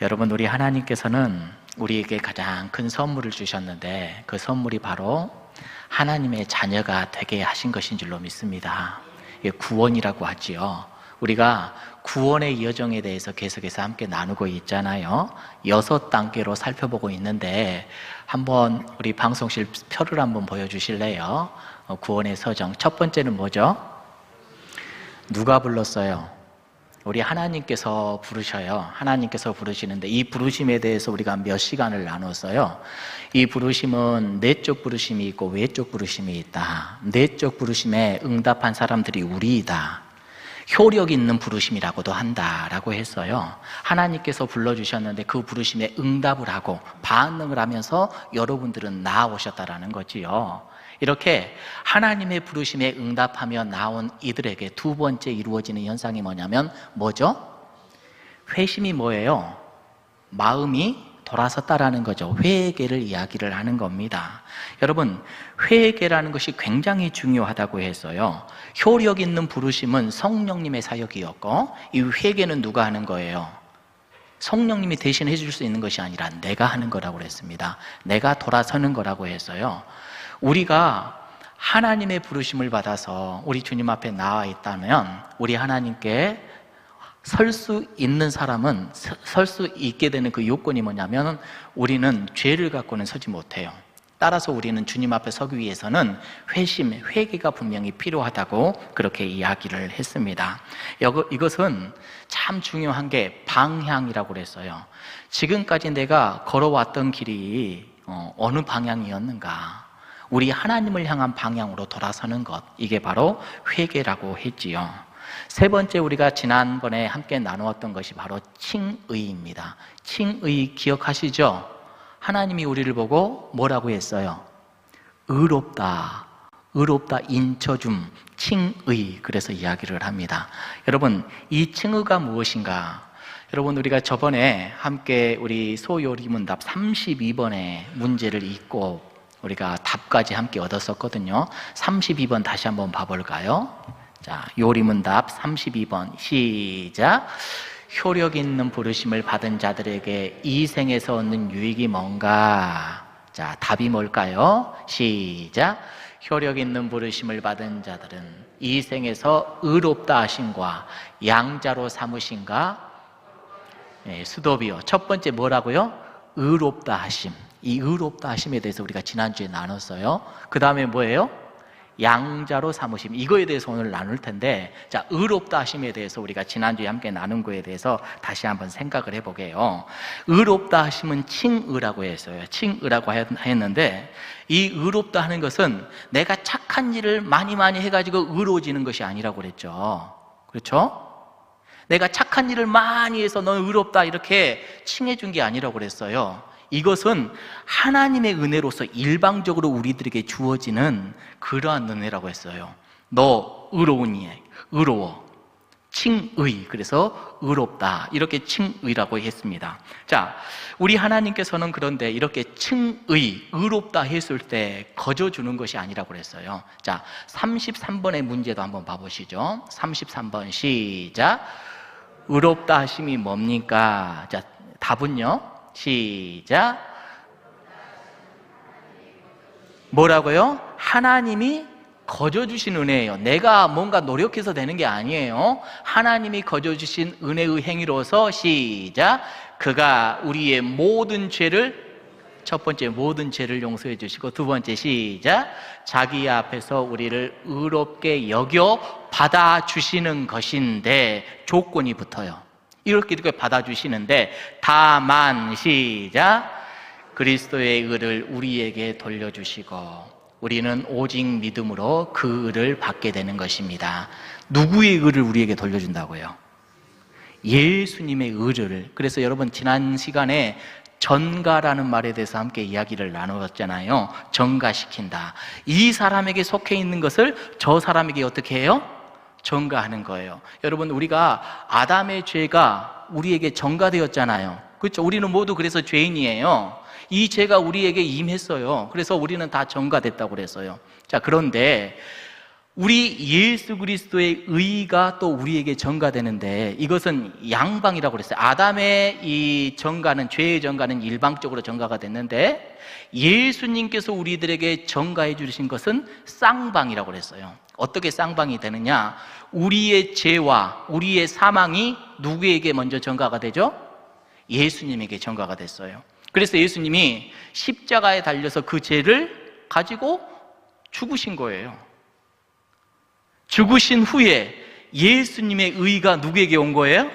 여러분, 우리 하나님께서는 우리에게 가장 큰 선물을 주셨는데 그 선물이 바로 하나님의 자녀가 되게 하신 것인 줄로 믿습니다. 이게 구원이라고 하지요. 우리가 구원의 여정에 대해서 계속해서 함께 나누고 있잖아요. 6단계로 살펴보고 있는데 한번 우리 방송실 표를 한번 보여주실래요? 구원의 서정. 첫 번째는 뭐죠? 누가 불렀어요? 우리 하나님께서 부르셔요. 하나님께서 부르시는데 이 부르심에 대해서 우리가 몇 시간을 나눴어요. 이 부르심은 내적 부르심이 있고 외적 부르심이 있다. 내적 부르심에 응답한 사람들이 우리이다. 효력 있는 부르심이라고도 한다라고 했어요. 하나님께서 불러주셨는데 그 부르심에 응답을 하고 반응을 하면서 여러분들은 나아오셨다라는 거지요. 이렇게 하나님의 부르심에 응답하며 나온 이들에게 두 번째 이루어지는 현상이 뭐죠? 회심이 뭐예요? 마음이 돌아섰다라는 거죠. 회개를 이야기를 하는 겁니다. 여러분, 회개라는 것이 굉장히 중요하다고 했어요. 효력 있는 부르심은 성령님의 사역이었고 이 회개는 누가 하는 거예요? 성령님이 대신 해줄 수 있는 것이 아니라 내가 하는 거라고 그랬습니다. 내가 돌아서는 거라고 했어요. 우리가 하나님의 부르심을 받아서 우리 주님 앞에 나와 있다면 우리 하나님께 설 수 있는 사람은 설 수 있게 되는 그 요건이 뭐냐면 우리는 죄를 갖고는 서지 못해요. 따라서 우리는 주님 앞에 서기 위해서는 회개가 분명히 필요하다고 그렇게 이야기를 했습니다. 이것은 참 중요한 게 방향이라고 그랬어요. 지금까지 내가 걸어왔던 길이 어느 방향이었는가? 우리 하나님을 향한 방향으로 돌아서는 것, 이게 바로 회개라고 했지요. 세 번째, 우리가 지난번에 함께 나누었던 것이 바로 칭의입니다. 칭의 기억하시죠? 하나님이 우리를 보고 뭐라고 했어요? 의롭다, 인쳐줌, 칭의. 그래서 이야기를 합니다. 여러분, 이 칭의가 무엇인가? 여러분, 우리가 저번에 함께 우리 소요리문답 32번의 문제를 읽고 우리가 답까지 함께 얻었었거든요. 32번 다시 한번 봐볼까요? 자, 요리문답 32번 시작. 효력 있는 부르심을 받은 자들에게 이 생에서 얻는 유익이 뭔가? 자, 답이 뭘까요? 시작. 효력 있는 부르심을 받은 자들은 이 생에서 의롭다 하심과 양자로 삼으심과 수도비요. 첫 번째 뭐라고요? 의롭다 하심. 이 의롭다 하심에 대해서 우리가 지난주에 나눴어요. 그 다음에 뭐예요? 양자로 삼으심. 이거에 대해서 오늘 나눌 텐데, 자, 의롭다 하심에 대해서 우리가 지난주에 함께 나눈 거에 대해서 다시 한번 생각을 해보게요. 의롭다 하심은 칭의라고 했어요. 칭의라고 했는데 이 의롭다 하는 것은 내가 착한 일을 많이 해가지고 의로워지는 것이 아니라고 그랬죠. 그렇죠? 내가 착한 일을 많이 해서 너 의롭다 이렇게 칭해준 게 아니라고 그랬어요. 이것은 하나님의 은혜로서 일방적으로 우리들에게 주어지는 그러한 은혜라고 했어요. 너 의로우니, 의로워. 칭의. 그래서 의롭다. 이렇게 칭의라고 했습니다. 자, 우리 하나님께서는 그런데 이렇게 칭의, 의롭다 했을 때 거저주는 것이 아니라고 그랬어요. 자, 33번의 문제도 한번 봐보시죠. 33번 시작. 의롭다 하심이 뭡니까? 자, 답은요? 시작. 뭐라고요? 하나님이 거저주신 은혜예요. 내가 뭔가 노력해서 되는 게 아니에요. 하나님이 거저주신 은혜의 행위로서 시작. 그가 우리의 모든 죄를, 첫 번째 모든 죄를 용서해 주시고, 두 번째 시작. 자기 앞에서 우리를 의롭게 여겨 받아주시는 것인데 조건이 붙어요. 이렇게 받아주시는데 다만 시작. 그리스도의 의를 우리에게 돌려주시고 우리는 오직 믿음으로 그 의를 받게 되는 것입니다. 누구의 의를 우리에게 돌려준다고요? 예수님의 의를. 그래서 여러분, 지난 시간에 전가라는 말에 대해서 함께 이야기를 나누었잖아요. 전가시킨다. 이 사람에게 속해 있는 것을 저 사람에게 어떻게 해요? 전가하는 거예요. 여러분, 우리가 아담의 죄가 우리에게 전가되었잖아요. 그렇죠? 우리는 모두 그래서 죄인이에요. 이 죄가 우리에게 임했어요. 그래서 우리는 다 전가됐다고 그랬어요. 자, 그런데 우리 예수 그리스도의 의가 또 우리에게 전가되는데, 이것은 양방이라고 그랬어요. 아담의 이 전가는, 죄의 전가는 일방적으로 전가가 됐는데, 예수님께서 우리들에게 전가해 주신 것은 쌍방이라고 그랬어요. 어떻게 쌍방이 되느냐? 우리의 죄와 우리의 사망이 누구에게 먼저 전가가 되죠? 예수님에게 전가가 됐어요. 그래서 예수님이 십자가에 달려서 그 죄를 가지고 죽으신 거예요. 죽으신 후에 예수님의 의가 누구에게 온 거예요?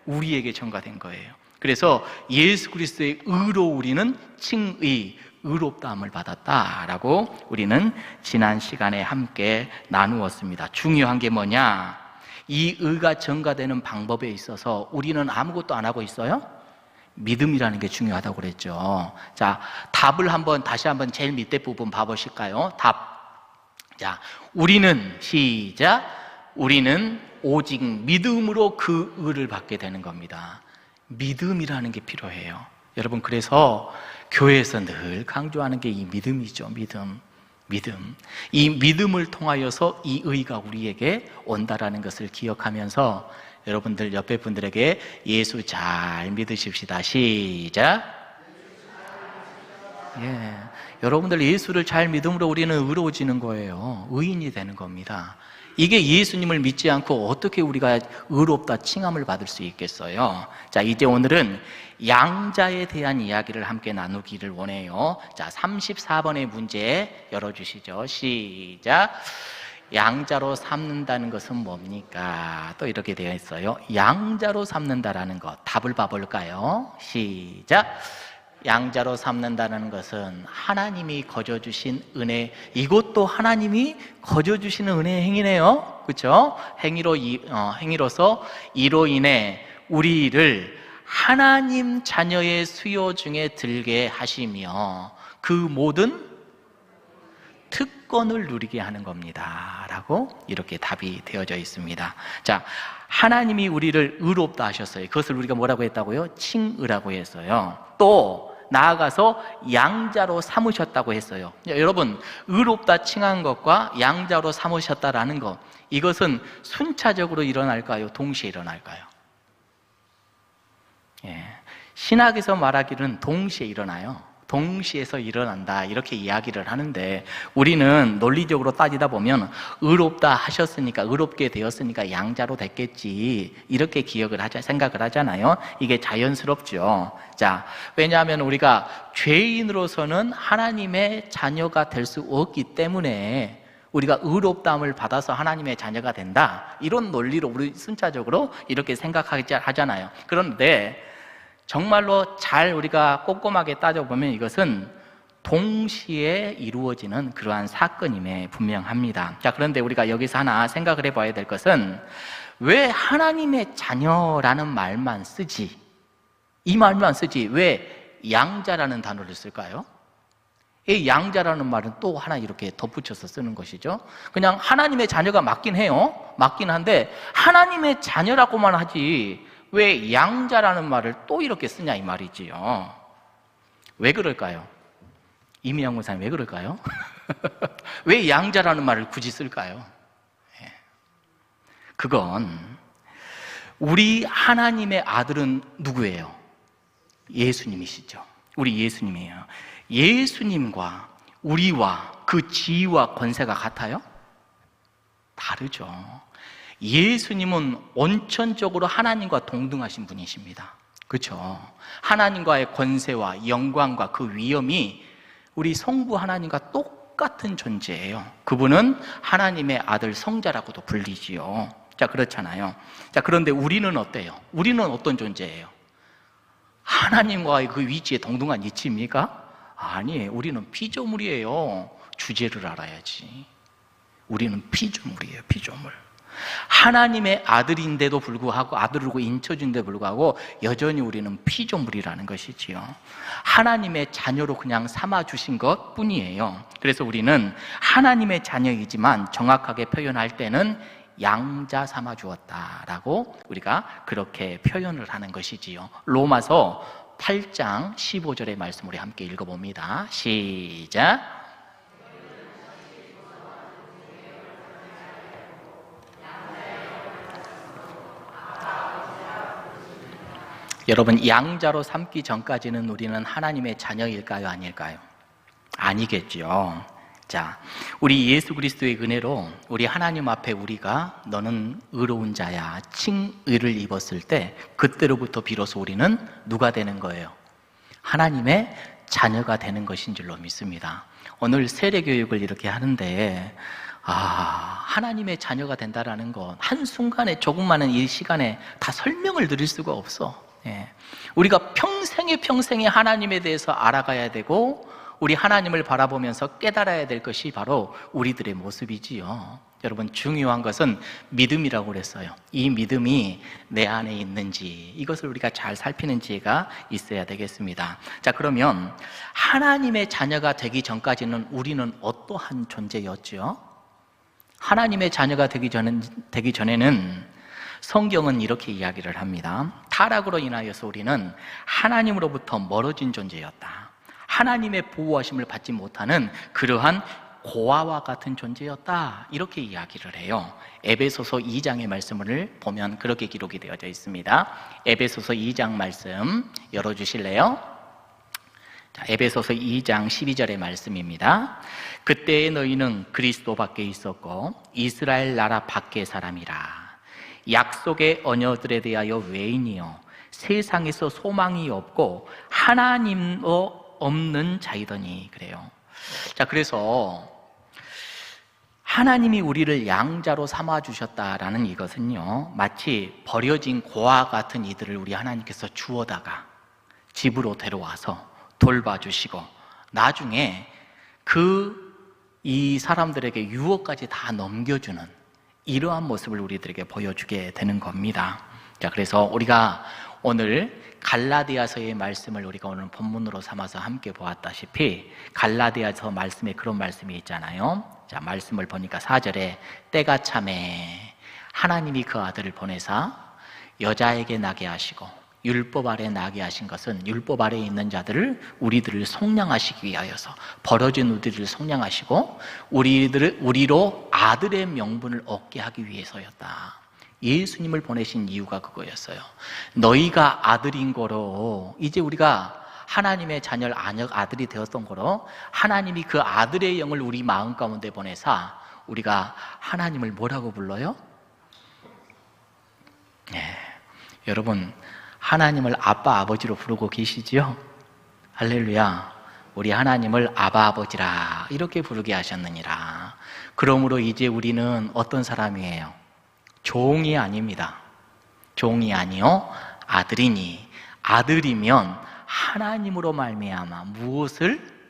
우리에게 전가된 거예요. 그래서 예수 그리스도의 의로 우리는 칭의, 의롭다함을 받았다라고 우리는 지난 시간에 함께 나누었습니다. 중요한 게 뭐냐? 이 의가 전가되는 방법에 있어서 우리는 아무것도 안 하고 있어요? 믿음이라는 게 중요하다고 그랬죠. 자, 답을 다시 한번 제일 밑에 부분 봐보실까요? 답. 자, 우리는, 시작, 우리는 오직 믿음으로 그 의를 받게 되는 겁니다. 믿음이라는 게 필요해요. 여러분, 그래서 교회에서 늘 강조하는 게 이 믿음이죠. 믿음. 이 믿음을 통하여서 이 의가 우리에게 온다라는 것을 기억하면서 여러분들 옆에 분들에게 예수 잘 믿으십시다. 시작. 예, 여러분들 예수를 잘 믿음으로 우리는 의로워지는 거예요. 의인이 되는 겁니다. 이게 예수님을 믿지 않고 어떻게 우리가 의롭다 칭함을 받을 수 있겠어요? 자, 이제 오늘은 양자에 대한 이야기를 함께 나누기를 원해요. 자, 34번의 문제 열어주시죠. 시작. 양자로 삼는다는 것은 뭡니까? 또 이렇게 되어 있어요. 양자로 삼는다라는 것, 답을 봐볼까요? 시작. 양자로 삼는다는 것은 하나님이 거저주신 은혜, 이것도 하나님이 거저주시는 은혜의 행위네요. 그렇죠? 행위로서 이로 인해 우리를 하나님 자녀의 수요 중에 들게 하시며 그 모든 특권을 누리게 하는 겁니다 라고 이렇게 답이 되어져 있습니다. 자, 하나님이 우리를 의롭다 하셨어요. 그것을 우리가 뭐라고 했다고요? 칭의라고 했어요. 또 나아가서 양자로 삼으셨다고 했어요. 여러분, 의롭다 칭한 것과 양자로 삼으셨다라는 것, 이것은 순차적으로 일어날까요? 동시에 일어날까요? 예, 신학에서 말하기는 동시에 일어나요. 동시에서 일어난다 이렇게 이야기를 하는데, 우리는 논리적으로 따지다 보면 의롭다 하셨으니까, 의롭게 되었으니까 양자로 됐겠지 이렇게 생각을 하잖아요. 이게 자연스럽죠. 자, 왜냐하면 우리가 죄인으로서는 하나님의 자녀가 될 수 없기 때문에 우리가 의롭다함을 받아서 하나님의 자녀가 된다, 이런 논리로 우리 순차적으로 이렇게 생각하잖아요. 그런데 정말로 잘 우리가 꼼꼼하게 따져보면 이것은 동시에 이루어지는 그러한 사건임에 분명합니다. 자, 그런데 우리가 여기서 하나 생각을 해봐야 될 것은, 왜 하나님의 자녀라는 말만 쓰지, 이 말만 쓰지 왜 양자라는 단어를 쓸까요? 이 양자라는 말은 또 하나 이렇게 덧붙여서 쓰는 것이죠. 그냥 하나님의 자녀가 맞긴 해요. 맞긴 한데 하나님의 자녀라고만 하지 왜 양자라는 말을 또 이렇게 쓰냐 이 말이지요. 왜 그럴까요? 이미영 목사님, 왜 그럴까요? 왜 양자라는 말을 굳이 쓸까요? 그건 우리 하나님의 아들은 누구예요? 예수님이시죠. 우리 예수님이에요. 예수님과 우리와 그 지위와 권세가 같아요? 다르죠. 예수님은 원천적으로 하나님과 동등하신 분이십니다. 그렇죠? 하나님과의 권세와 영광과 그 위엄이 우리 성부 하나님과 똑같은 존재예요. 그분은 하나님의 아들 성자라고도 불리지요. 자, 그렇잖아요. 자, 그런데 우리는 어때요? 우리는 어떤 존재예요? 하나님과의 그 위치에 동등한 위치입니까? 아니에요. 우리는 피조물이에요. 주제를 알아야지. 우리는 피조물이에요. 피조물. 하나님의 아들인데도 불구하고, 아들이고 인쳐준데도 불구하고 여전히 우리는 피조물이라는 것이지요. 하나님의 자녀로 그냥 삼아주신 것 뿐이에요. 그래서 우리는 하나님의 자녀이지만 정확하게 표현할 때는 양자 삼아주었다라고 우리가 그렇게 표현을 하는 것이지요. 로마서 8장 15절의 말씀 우리 함께 읽어봅니다. 시작. 여러분, 양자로 삼기 전까지는 우리는 하나님의 자녀일까요? 아닐까요? 아니겠죠. 자, 우리 예수 그리스도의 은혜로 우리 하나님 앞에 우리가 너는 의로운 자야 칭의를 입었을 때 그때로부터 비로소 우리는 누가 되는 거예요? 하나님의 자녀가 되는 것인 줄로 믿습니다. 오늘 세례교육을 이렇게 하는데 하나님의 자녀가 된다라는 건 한순간에 조금만은 이 시간에 다 설명을 드릴 수가 없어. 우리가 평생에 하나님에 대해서 알아가야 되고 우리 하나님을 바라보면서 깨달아야 될 것이 바로 우리들의 모습이지요. 여러분, 중요한 것은 믿음이라고 그랬어요. 이 믿음이 내 안에 있는지 이것을 우리가 잘 살피는 지혜가 있어야 되겠습니다. 자, 그러면 하나님의 자녀가 되기 전까지는 우리는 어떠한 존재였죠? 하나님의 자녀가 되기 전에는 성경은 이렇게 이야기를 합니다. 타락으로 인하여서 우리는 하나님으로부터 멀어진 존재였다. 하나님의 보호하심을 받지 못하는 그러한 고아와 같은 존재였다, 이렇게 이야기를 해요. 에베소서 2장의 말씀을 보면 그렇게 기록이 되어져 있습니다. 에베소서 2장 말씀 열어주실래요? 자, 에베소서 2장 12절의 말씀입니다. 그때의 너희는 그리스도 밖에 있었고 이스라엘 나라 밖의 사람이라. 약속의 언어들에 대하여 외인이요 세상에서 소망이 없고 하나님도 없는 자이더니. 그래요. 자, 그래서 하나님이 우리를 양자로 삼아주셨다라는 이것은요, 마치 버려진 고아 같은 이들을 우리 하나님께서 주워다가 집으로 데려와서 돌봐주시고 나중에 이 사람들에게 유업까지 다 넘겨주는 이러한 모습을 우리들에게 보여주게 되는 겁니다. 자, 그래서 우리가 오늘 갈라디아서의 말씀을 우리가 오늘 본문으로 삼아서 함께 보았다시피 갈라디아서 말씀에 그런 말씀이 있잖아요. 자, 말씀을 보니까 4절에 때가 참에 하나님이 그 아들을 보내사 여자에게 나게 하시고 율법 아래 나게 하신 것은 율법 아래에 있는 자들을 우리들을 속량하시기 위하여서 벌어진 우리들을 속량하시고 우리로 아들의 명분을 얻게 하기 위해서였다. 예수님을 보내신 이유가 그거였어요. 너희가 아들인 거로 이제 우리가 하나님의 자녀 아들이 되었던 거로 하나님이 그 아들의 영을 우리 마음 가운데 보내사 우리가 하나님을 뭐라고 불러요? 여러분, 하나님을 아빠 아버지로 부르고 계시지요? 할렐루야. 우리 하나님을 아바 아버지라 이렇게 부르게 하셨느니라. 그러므로 이제 우리는 어떤 사람이에요? 종이 아닙니다. 종이 아니요 아들이니. 아들이면 하나님으로 말미암아 무엇을?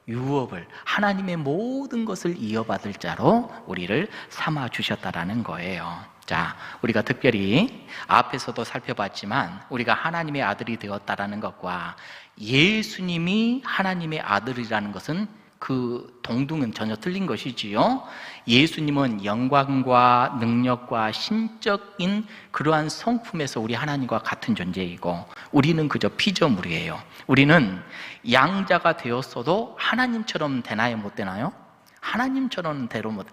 유업을, 하나님의 모든 것을 이어받을 자로 우리를 삼아 주셨다라는 거예요. 자, 우리가 특별히 앞에서도 살펴봤지만 우리가 하나님의 아들이 되었다라는 것과 예수님이 하나님의 아들이라는 것은 그 동등은 전혀 틀린 것이지요. 예수님은 영광과 능력과 신적인 그러한 성품에서 우리 하나님과 같은 존재이고 우리는 그저 피조물이에요. 우리는 양자가 되었어도 하나님처럼 되나요? 못 되나요? 하나님처럼 대로 못.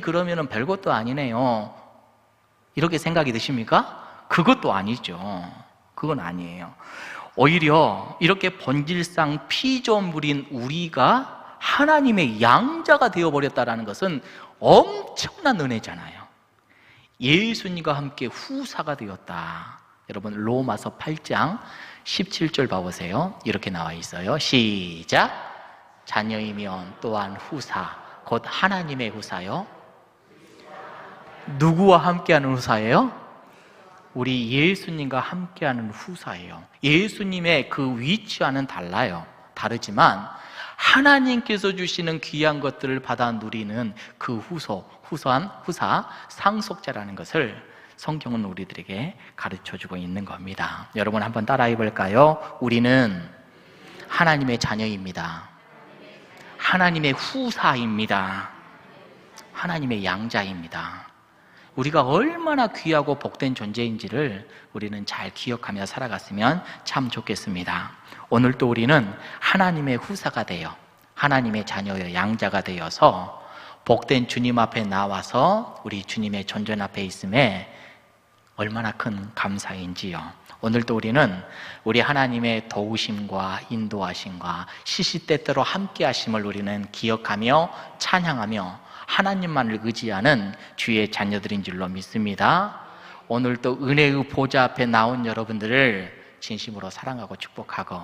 그러면은 별것도 아니네요, 이렇게 생각이 드십니까? 그것도 아니죠. 그건 아니에요. 오히려 이렇게 본질상 피조물인 우리가 하나님의 양자가 되어버렸다는 것은 엄청난 은혜잖아요. 예수님과 함께 후사가 되었다. 여러분, 로마서 8장 17절 봐보세요. 이렇게 나와 있어요. 시작. 자녀이면 또한 후사, 곧 하나님의 후사요. 누구와 함께하는 후사예요? 우리 예수님과 함께하는 후사예요. 예수님의 그 위치와는 달라요. 다르지만 하나님께서 주시는 귀한 것들을 받아 누리는 그 후사, 상속자라는 것을 성경은 우리들에게 가르쳐주고 있는 겁니다. 여러분, 한번 따라해 볼까요? 우리는 하나님의 자녀입니다. 하나님의 후사입니다. 하나님의 양자입니다. 우리가 얼마나 귀하고 복된 존재인지를 우리는 잘 기억하며 살아갔으면 참 좋겠습니다. 오늘 또 우리는 하나님의 후사가 되어 하나님의 자녀여 양자가 되어서 복된 주님 앞에 나와서 우리 주님의 존전 앞에 있음에 얼마나 큰 감사인지요. 오늘도 우리는 우리 하나님의 도우심과 인도하심과 시시때때로 함께하심을 우리는 기억하며 찬양하며 하나님만을 의지하는 주의 자녀들인 줄로 믿습니다. 오늘도 은혜의 보좌 앞에 나온 여러분들을 진심으로 사랑하고 축복하고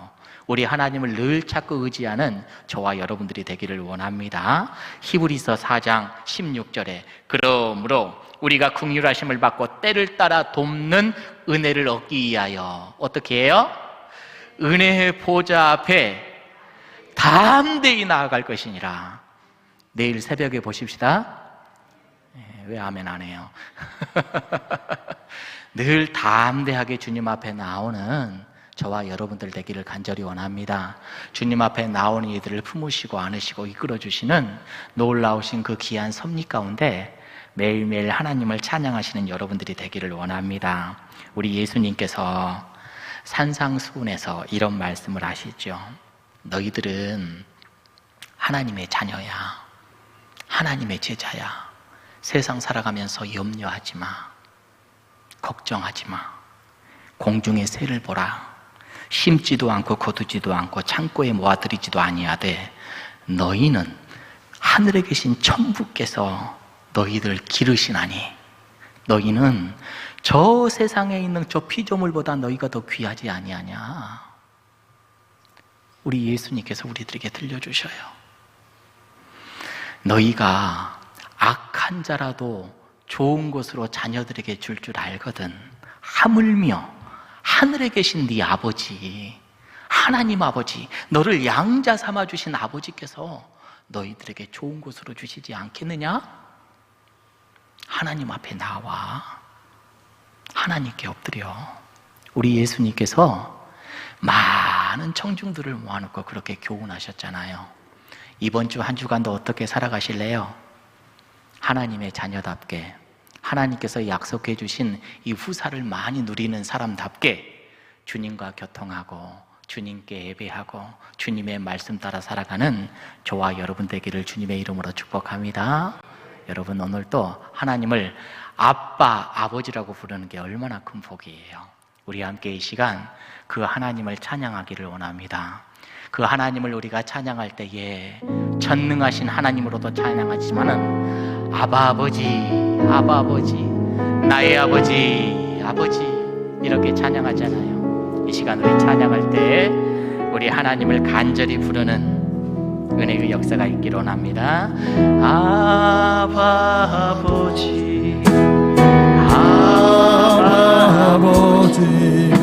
우리 하나님을 늘 찾고 의지하는 저와 여러분들이 되기를 원합니다. 히브리서 4장 16절에 그러므로 우리가 긍휼하심을 받고 때를 따라 돕는 은혜를 얻기 위하여 어떻게 해요? 은혜의 보좌 앞에 담대히 나아갈 것이니라. 내일 새벽에 보십시다. 왜 아멘 안 해요? 늘 담대하게 주님 앞에 나오는 저와 여러분들 되기를 간절히 원합니다. 주님 앞에 나오는 이들을 품으시고 안으시고 이끌어주시는 놀라우신 그 귀한 섭리 가운데 매일매일 하나님을 찬양하시는 여러분들이 되기를 원합니다. 우리 예수님께서 산상수훈에서 이런 말씀을 하시죠. 너희들은 하나님의 자녀야, 하나님의 제자야. 세상 살아가면서 염려하지 마, 걱정하지 마. 공중의 새를 보라. 심지도 않고 거두지도 않고 창고에 모아들이지도 아니하되 너희는 하늘에 계신 천부께서 너희들 기르시나니 너희는 저 세상에 있는 저 피조물보다 너희가 더 귀하지 아니하냐. 우리 예수님께서 우리들에게 들려주셔요. 너희가 악한 자라도 좋은 것으로 자녀들에게 줄 알거든. 하물며 하늘에 계신 네 아버지, 하나님 아버지, 너를 양자 삼아 주신 아버지께서 너희들에게 좋은 것으로 주시지 않겠느냐? 하나님 앞에 나와 하나님께 엎드려. 우리 예수님께서 많은 청중들을 모아놓고 그렇게 교훈하셨잖아요. 이번 주 한 주간도 어떻게 살아가실래요? 하나님의 자녀답게, 하나님께서 약속해 주신 이 후사를 많이 누리는 사람답게 주님과 교통하고 주님께 예배하고 주님의 말씀 따라 살아가는 저와 여러분 되기를 주님의 이름으로 축복합니다. 여러분, 오늘도 하나님을 아빠, 아버지라고 부르는 게 얼마나 큰 복이에요. 우리 함께 이 시간 그 하나님을 찬양하기를 원합니다. 그 하나님을 우리가 찬양할 때에 전능하신 하나님으로도 찬양하지만은 아바 아버지, 아바 아버지, 나의 아버지, 아버지 이렇게 찬양하잖아요. 이 시간 우리 찬양할 때 우리 하나님을 간절히 부르는 은혜의 역사가 있기를 원합니다. 아바 아버지, 아바 아버지,